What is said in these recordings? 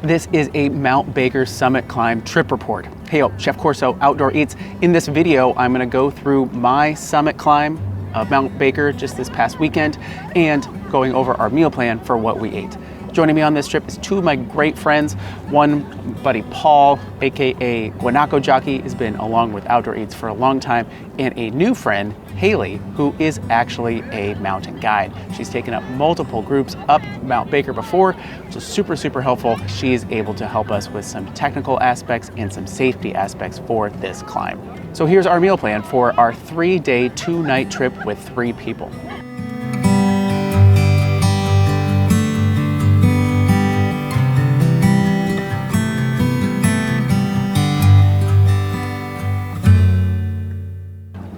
This is a Mount Baker Summit Climb trip report. Hey, Chef Corso Outdoor Eats. In this video, I'm gonna go through my summit climb of Mount Baker just this past weekend and going over our meal plan for what we ate. Joining me on this trip is two of my great friends. One buddy, Paul, AKA Guanaco Jockey, has been along with Outdoor Eats for a long time, and a new friend, Haley, who is actually a mountain guide. She's taken up multiple groups up Mount Baker before, which is super, super helpful. She is able to help us with some technical aspects and some safety aspects for this climb. So here's our meal plan for our 3-day, 2-night trip with 3 people.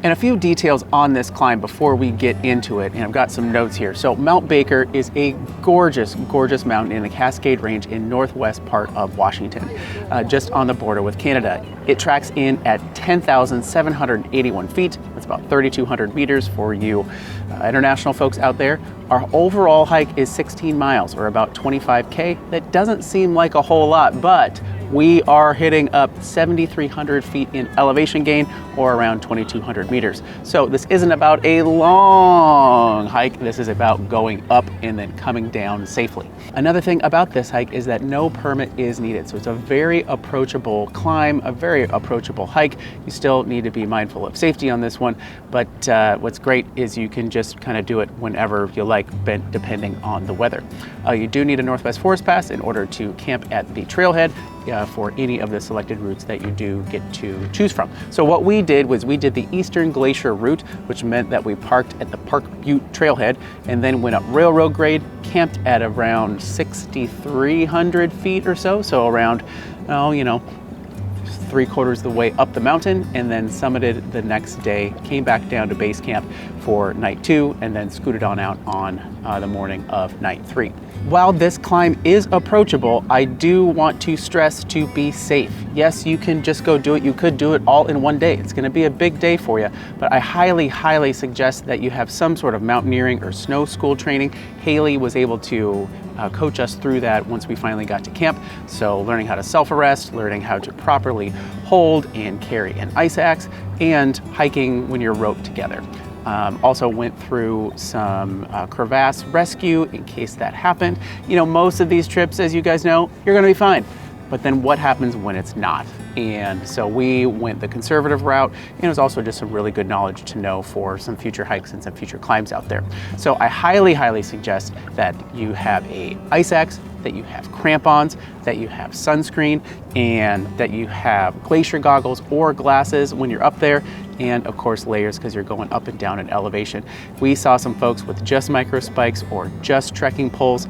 And a few details on this climb before we get into it, and I've got some notes here. So Mount Baker is a gorgeous, gorgeous mountain in the Cascade Range in northwest part of Washington, just on the border with Canada. It tracks in at 10,781 feet. That's about 3,200 meters for you international folks out there. Our overall hike is 16 miles, or about 25K. That doesn't seem like a whole lot, but we are hitting up 7,300 feet in elevation gain, or around 2,200 meters. So this isn't about a long hike. This is about going up and then coming down safely. Another thing about this hike is that no permit is needed. So it's a very approachable climb, a very approachable hike. You still need to be mindful of safety on this one, but what's great is you can just kind of do it whenever you like, depending on the weather. You do need a Northwest Forest Pass in order to camp at the trailhead for any of the selected routes that you do get to choose from. So what we did was we did the Eastern Glacier route, which meant that we parked at the Park Butte trailhead and then went up railroad grade, camped at around 6,300 feet or so, so around, you know, 3/4 of the way up the mountain, and then summited the next day, came back down to base camp for night 2, and then scooted on out on the morning of night 3. While this climb is approachable, I do want to stress to be safe. Yes, you can just go do it. You could do it all in one day. It's gonna be a big day for you, but I highly, highly suggest that you have some sort of mountaineering or snow school training. Haley was able to coach us through that once we finally got to camp. So learning how to self-arrest, learning how to properly hold and carry an ice axe, and hiking when you're roped together. Also went through some crevasse rescue in case that happened. You know, most of these trips, as you guys know, you're gonna be fine. But then what happens when it's not? And so we went the conservative route, and it was also just some really good knowledge to know for some future hikes and some future climbs out there. So I highly, highly suggest that you have a ice axe, that you have crampons, that you have sunscreen, and that you have glacier goggles or glasses when you're up there, and of course layers because you're going up and down in elevation. We saw some folks with just micro spikes or just trekking poles.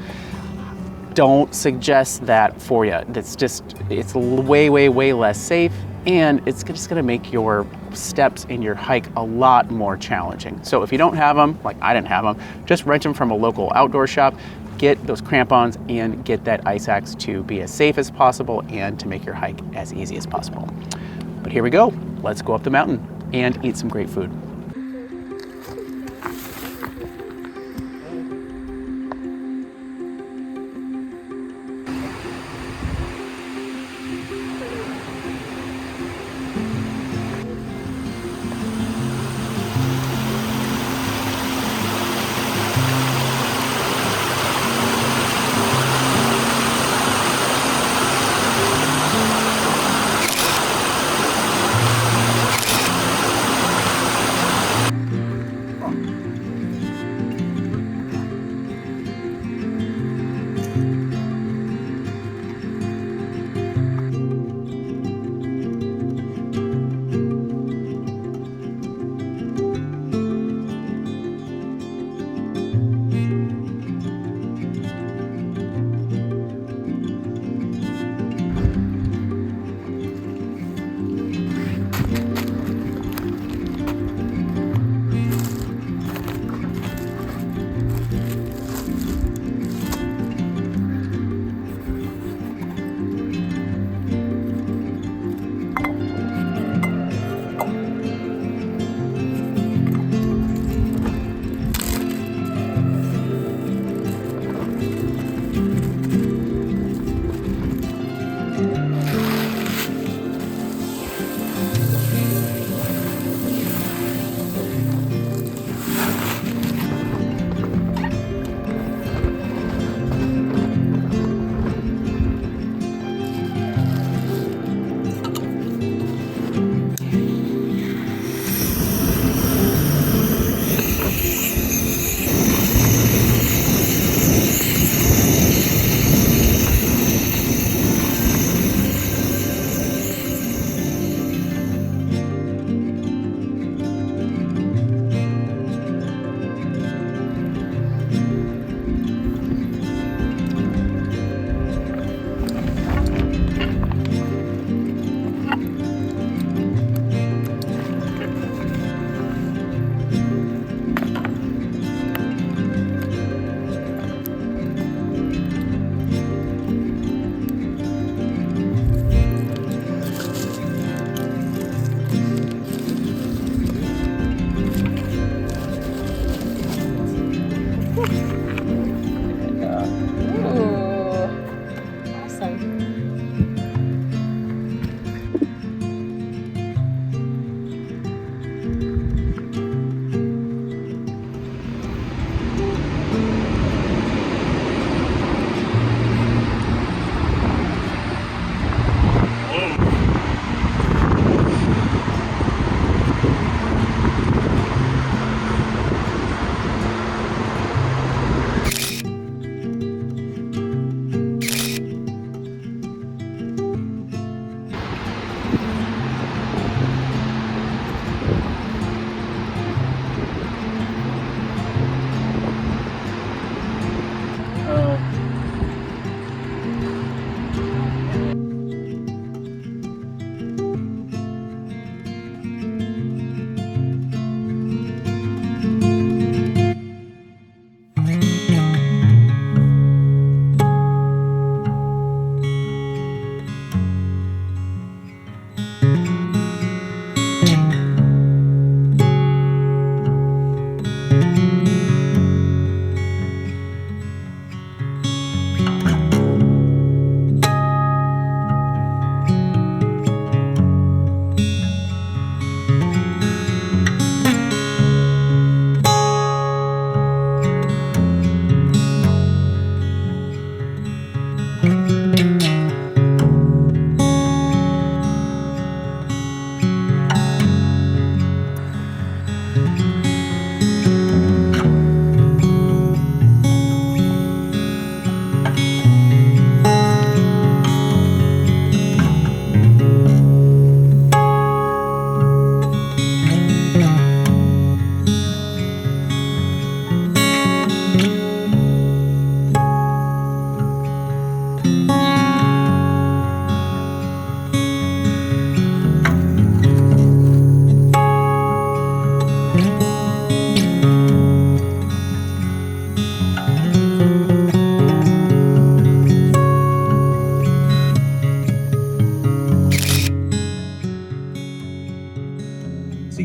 Don't suggest that for you. It's way, way, way less safe, and it's just gonna make your steps in your hike a lot more challenging. So if you don't have them, like I didn't have them, just rent them from a local outdoor shop, get those crampons, and get that ice axe to be as safe as possible and to make your hike as easy as possible. But here we go. Let's go up the mountain and eat some great food.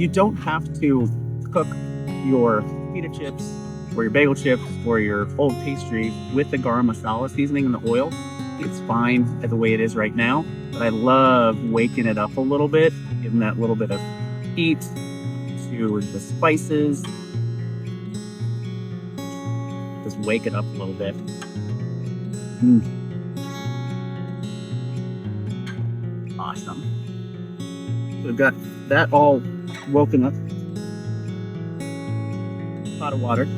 you don't have to cook your pita chips or your bagel chips or your old pastry with the garam masala seasoning in the oil. It's fine the way it is right now, but I love waking it up a little bit, giving that little bit of heat to the spices. Just wake it up a little bit. Awesome. We've got that all woken up. Pot of water.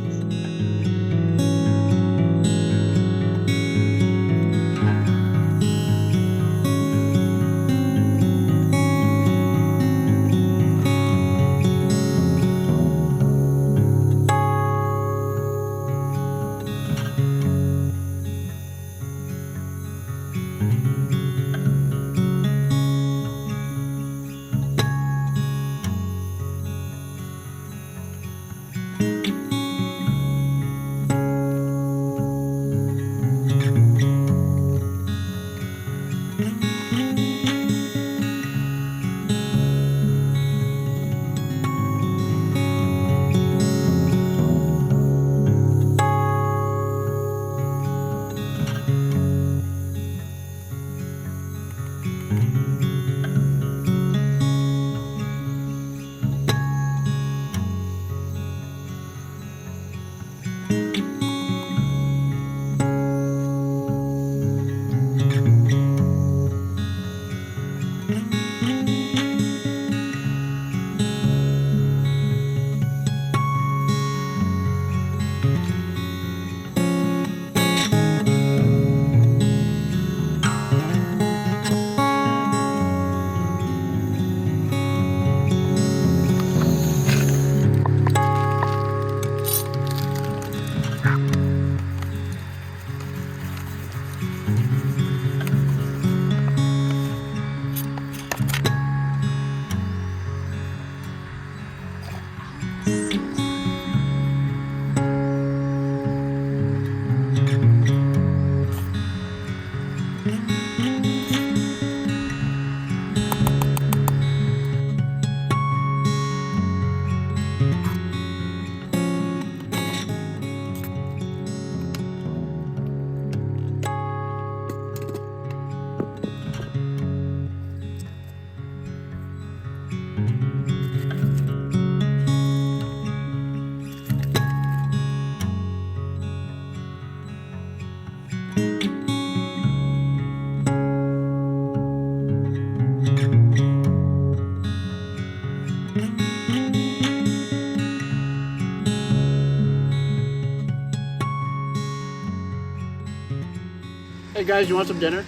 Hey guys, you want some dinner?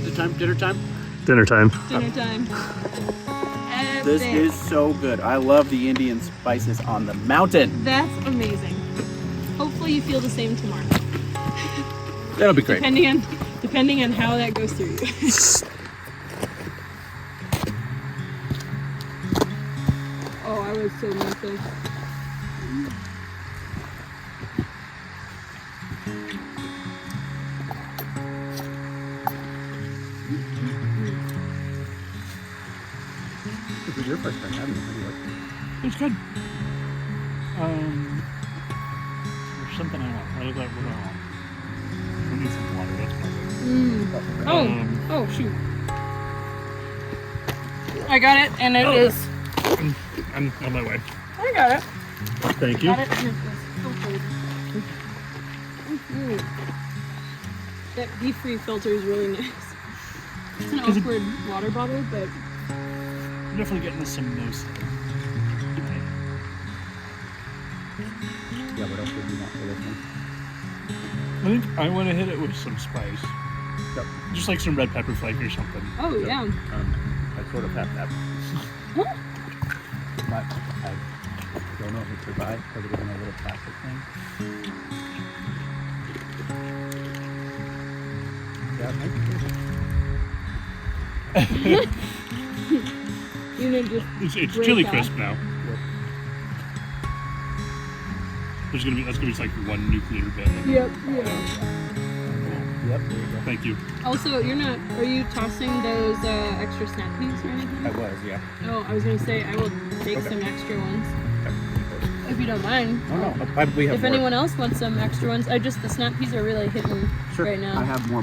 Is it time? Dinner time? Dinner time. Dinner time. This is so good. I love the Indian spices on the mountain. That's amazing. Hopefully you feel the same tomorrow. That'll be great. Depending on how that goes through you. Oh, I was so mental. This is your first time having it. How do you like it? It's good. There's something I want. What is that? What do I want? We need some water. That's perfect. Oh, shoot. I got it, and it is. I'm on my way. I got it. Thank you. Got it, and it is so cold. That deep-free filter is really nice. It's an awkward water bottle, but I'm definitely getting this some moose. Yeah, what else would you want for this one? I think I want to hit it with some spice. Yep. Just like some red pepper flake or something. oh yeah. I sort of have that. But I don't know if it survived because it was in a little plastic thing. Yeah, it might be good. You know, just It's break chili off. crisp now. That's gonna be like one nuclear bit. Yep. Yeah. Yep, there you go. Thank you. Also, are you tossing those extra snap peas or anything? I was, yeah. Oh, I was gonna say, I will take Okay. some extra ones. If you don't mind. Oh no, we have If more. anyone else wants some extra ones, the snap peas are really hitting Sure, right now. I have more,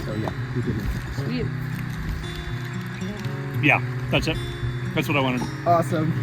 so yeah. You can... Sweet. Yeah, that's it. That's what I wanted. Awesome.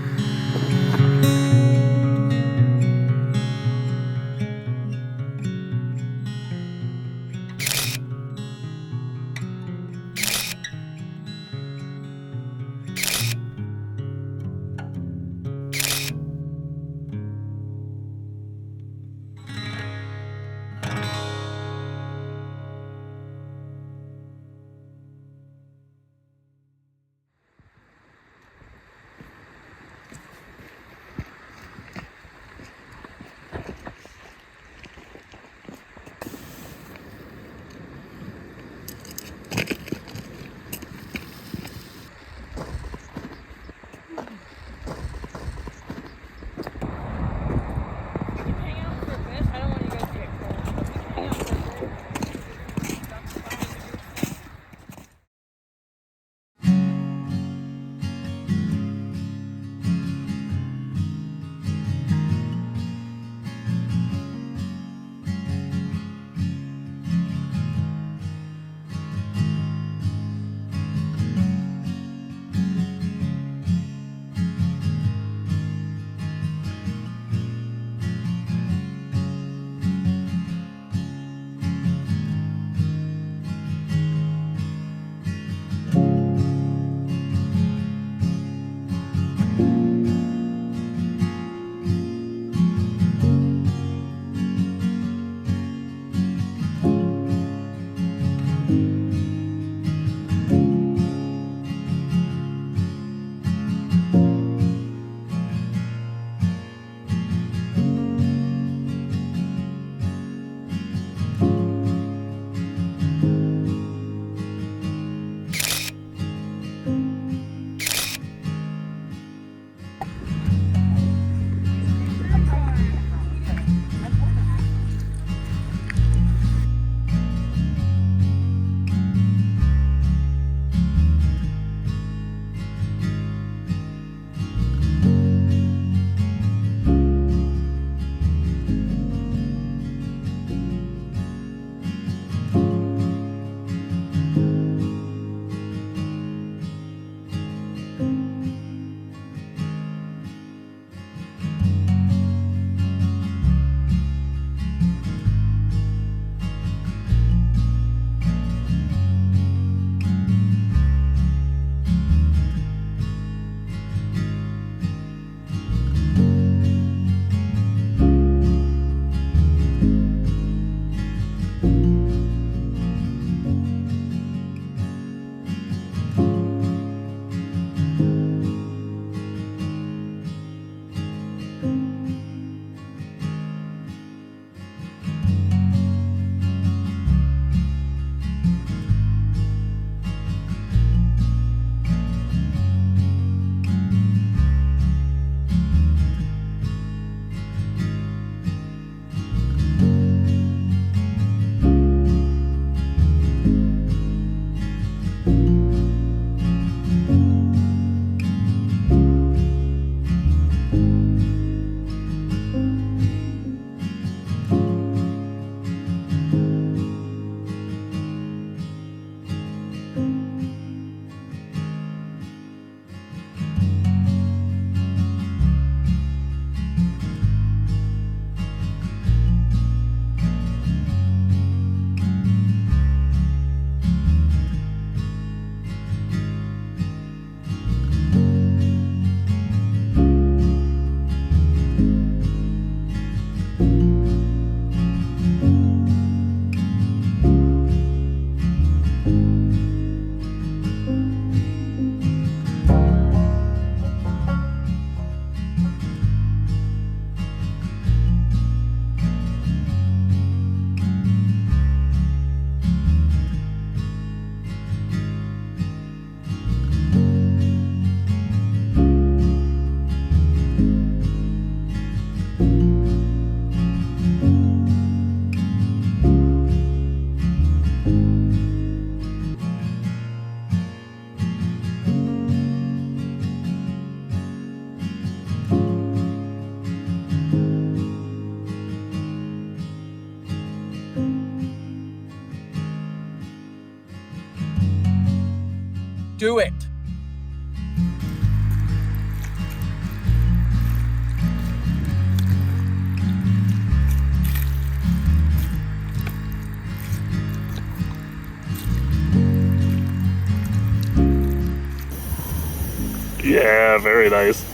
do it. Yeah, very nice.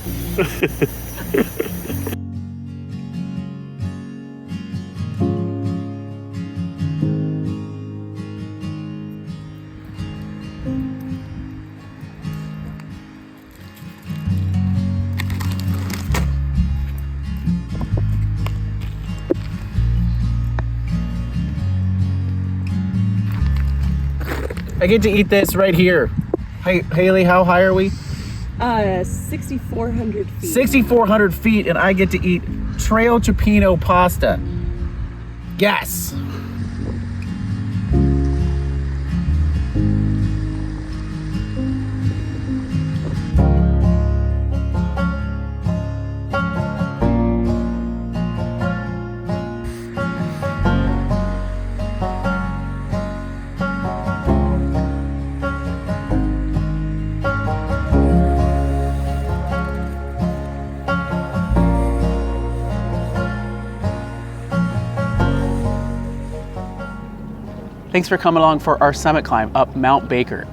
I get to eat this right here. Hey, Haley, how high are we? 6,400 feet. 6,400 feet, and I get to eat trail cioppino pasta. Yes. Thanks for coming along for our summit climb up Mount Baker.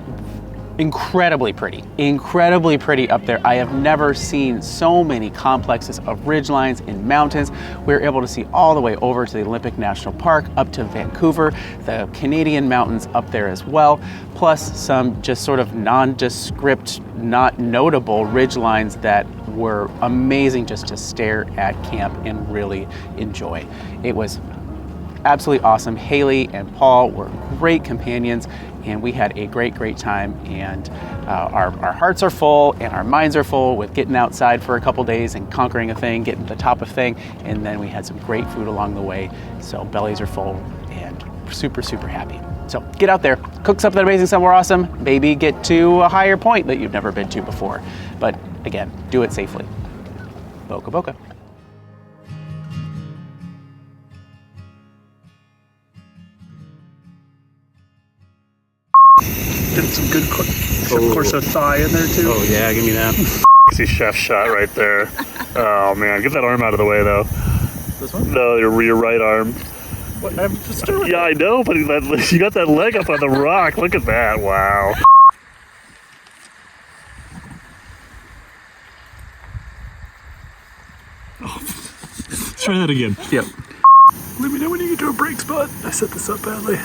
Incredibly pretty up there. I have never seen so many complexes of ridgelines and mountains. We were able to see all the way over to the Olympic National Park, up to Vancouver, the Canadian mountains up there as well, plus some just sort of nondescript, not notable ridgelines that were amazing just to stare at camp and really enjoy. It was absolutely awesome. Haley and Paul were great companions, and we had a great time, and our hearts are full and our minds are full with getting outside for a couple days and conquering a thing, getting to the top of thing, and then we had some great food along the way, so bellies are full and super happy. So get out there, cook something amazing somewhere awesome, maybe get to a higher point that you've never been to before, but again, do it safely. Boca boca. Get some good Corso thigh in there too. Oh yeah, give me that. See chef shot right there. Oh man, get that arm out of the way though. This one? No, your right arm. What? I'm just doing Yeah, I know, but you got that leg up on the rock. Look at that! Wow. Let's try that again. Yep. Let me know when you get to a break spot. I set this up badly.